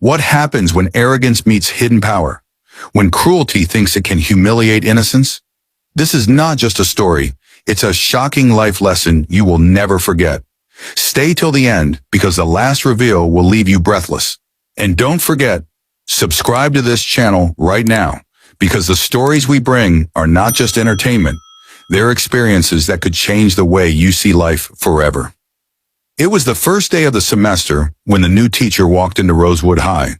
What happens when arrogance meets hidden power? When cruelty thinks it can humiliate innocence? This is not just a story. It's a shocking life lesson you will never forget. Stay till the end because the last reveal will leave you breathless. And don't forget, subscribe to this channel right now because the stories we bring are not just entertainment. They're experiences that could change the way you see life forever. It was the first day of the semester when the new teacher walked into Rosewood High,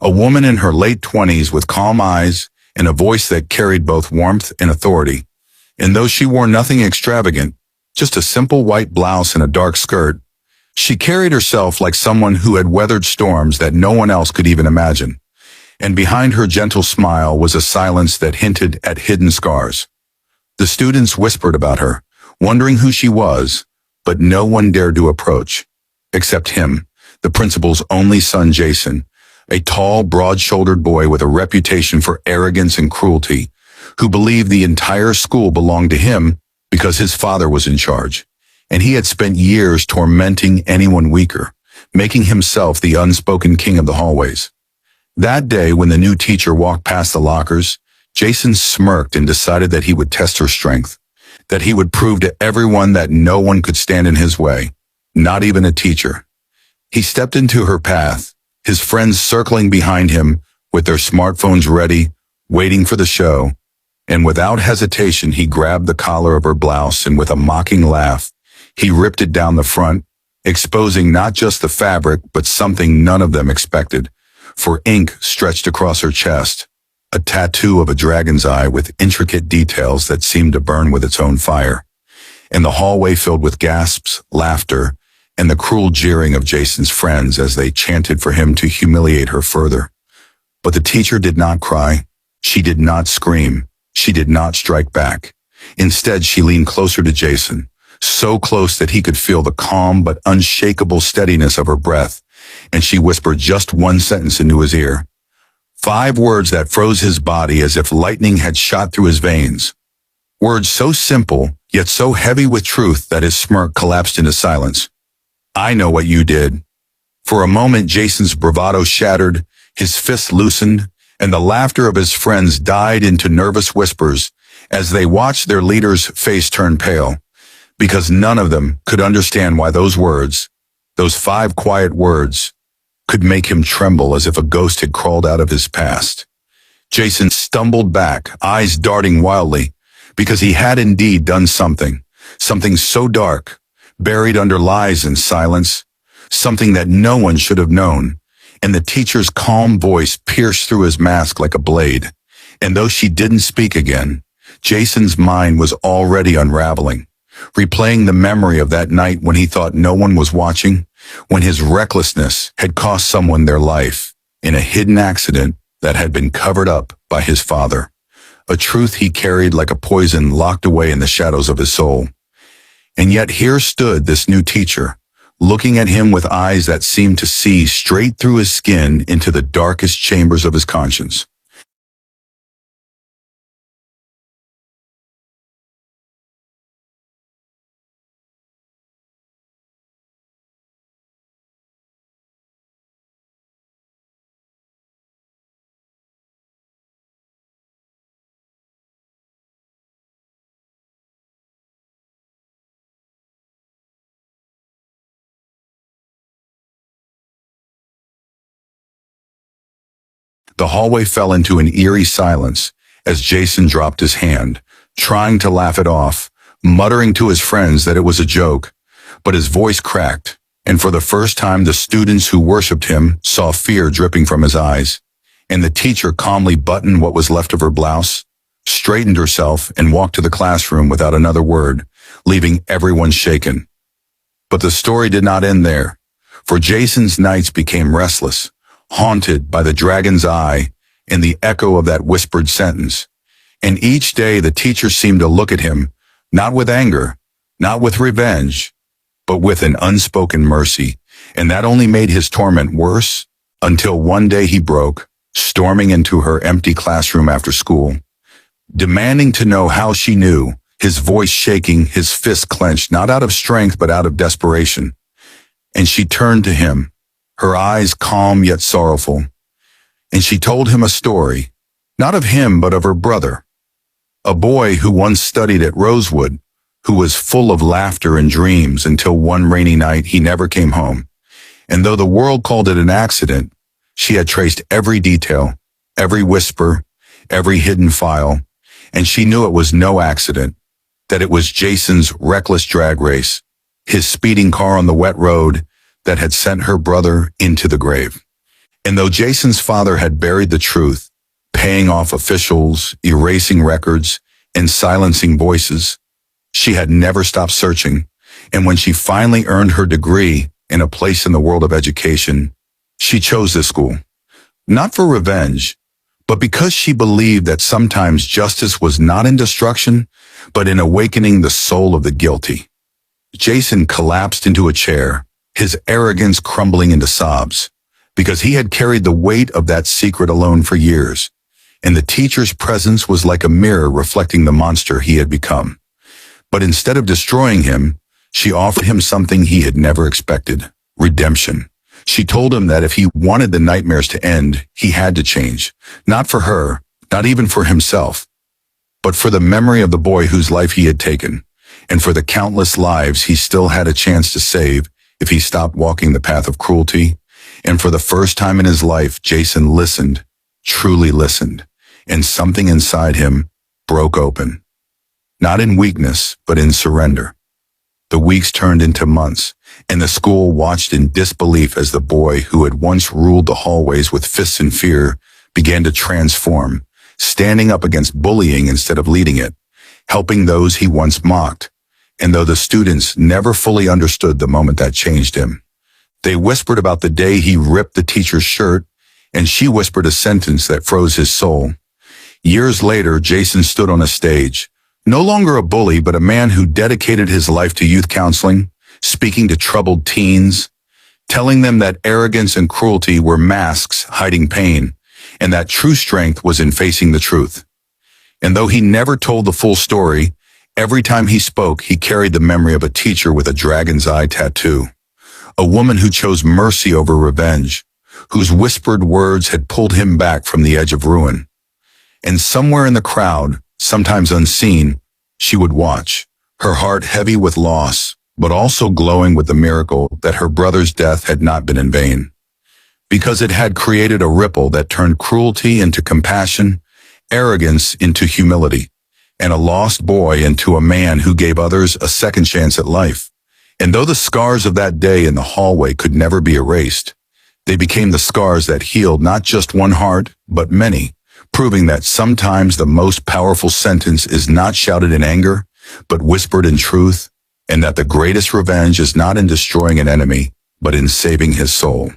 a woman in her late 20s with calm eyes and a voice that carried both warmth and authority. And though she wore nothing extravagant, just a simple white blouse and a dark skirt, she carried herself like someone who had weathered storms that no one else could even imagine. And behind her gentle smile was a silence that hinted at hidden scars. The students whispered about her, wondering who she was, but no one dared to approach, except him, the principal's only son Jason, a tall, broad-shouldered boy with a reputation for arrogance and cruelty, who believed the entire school belonged to him because his father was in charge, and he had spent years tormenting anyone weaker, making himself the unspoken king of the hallways. That day, when the new teacher walked past the lockers, Jason smirked and decided that he would test her strength, that he would prove to everyone that no one could stand in his way, not even a teacher. He stepped into her path, his friends circling behind him with their smartphones ready, waiting for the show, and without hesitation he grabbed the collar of her blouse and with a mocking laugh, he ripped it down the front, exposing not just the fabric but something none of them expected, for ink stretched across her chest, a tattoo of a dragon's eye with intricate details that seemed to burn with its own fire, and the hallway filled with gasps, laughter, and the cruel jeering of Jason's friends as they chanted for him to humiliate her further. But the teacher did not cry. She did not scream. She did not strike back. Instead, she leaned closer to Jason, so close that he could feel the calm but unshakable steadiness of her breath, and she whispered just one sentence into his ear. 5 words that froze his body as if lightning had shot through his veins. Words so simple, yet so heavy with truth that his smirk collapsed into silence. I know what you did. For a moment, Jason's bravado shattered, his fists loosened, and the laughter of his friends died into nervous whispers as they watched their leader's face turn pale, because none of them could understand why those words, those 5 quiet words, could make him tremble as if a ghost had crawled out of his past. Jason stumbled back, eyes darting wildly, because he had indeed done something so dark, buried under lies and silence, something that no one should have known, and the teacher's calm voice pierced through his mask like a blade. And though she didn't speak again, Jason's mind was already unraveling, replaying the memory of that night when he thought no one was watching, when his recklessness had cost someone their life in a hidden accident that had been covered up by his father, a truth he carried like a poison locked away in the shadows of his soul. And yet here stood this new teacher, looking at him with eyes that seemed to see straight through his skin into the darkest chambers of his conscience. The hallway fell into an eerie silence as Jason dropped his hand, trying to laugh it off, muttering to his friends that it was a joke. But his voice cracked, and for the first time the students who worshipped him saw fear dripping from his eyes. And the teacher calmly buttoned what was left of her blouse, straightened herself, and walked to the classroom without another word, leaving everyone shaken. But the story did not end there, for Jason's nights became restless, haunted by the dragon's eye and the echo of that whispered sentence. And each day the teacher seemed to look at him, not with anger, not with revenge, but with an unspoken mercy, and that only made his torment worse, until one day he broke, storming into her empty classroom after school, demanding to know how she knew, his voice shaking, his fist clenched, not out of strength but out of desperation. And she turned to him, her eyes calm yet sorrowful. And she told him a story, not of him but of her brother, a boy who once studied at Rosewood, who was full of laughter and dreams until one rainy night he never came home. And though the world called it an accident, she had traced every detail, every whisper, every hidden file, and she knew it was no accident, that it was Jason's reckless drag race, his speeding car on the wet road that had sent her brother into the grave. And though Jason's father had buried the truth, paying off officials, erasing records, and silencing voices, she had never stopped searching. And when she finally earned her degree and a place in the world of education, she chose this school, not for revenge, but because she believed that sometimes justice was not in destruction, but in awakening the soul of the guilty. Jason collapsed into a chair, his arrogance crumbling into sobs, because he had carried the weight of that secret alone for years, and the teacher's presence was like a mirror reflecting the monster he had become. But instead of destroying him, she offered him something he had never expected: redemption. She told him that if he wanted the nightmares to end, he had to change, not for her, not even for himself, but for the memory of the boy whose life he had taken, and for the countless lives he still had a chance to save if he stopped walking the path of cruelty. And for the first time in his life, Jason listened, truly listened, and something inside him broke open. Not in weakness, but in surrender. The weeks turned into months, and the school watched in disbelief as the boy who had once ruled the hallways with fists and fear began to transform, standing up against bullying instead of leading it, helping those he once mocked. And though the students never fully understood the moment that changed him, they whispered about the day he ripped the teacher's shirt, and she whispered a sentence that froze his soul. Years later, Jason stood on a stage, no longer a bully, but a man who dedicated his life to youth counseling, speaking to troubled teens, telling them that arrogance and cruelty were masks hiding pain, and that true strength was in facing the truth. And though he never told the full story, every time he spoke, he carried the memory of a teacher with a dragon's eye tattoo, a woman who chose mercy over revenge, whose whispered words had pulled him back from the edge of ruin. And somewhere in the crowd, sometimes unseen, she would watch, her heart heavy with loss, but also glowing with the miracle that her brother's death had not been in vain, because it had created a ripple that turned cruelty into compassion, arrogance into humility, and a lost boy into a man who gave others a second chance at life. And though the scars of that day in the hallway could never be erased, they became the scars that healed not just one heart, but many, proving that sometimes the most powerful sentence is not shouted in anger, but whispered in truth, and that the greatest revenge is not in destroying an enemy, but in saving his soul.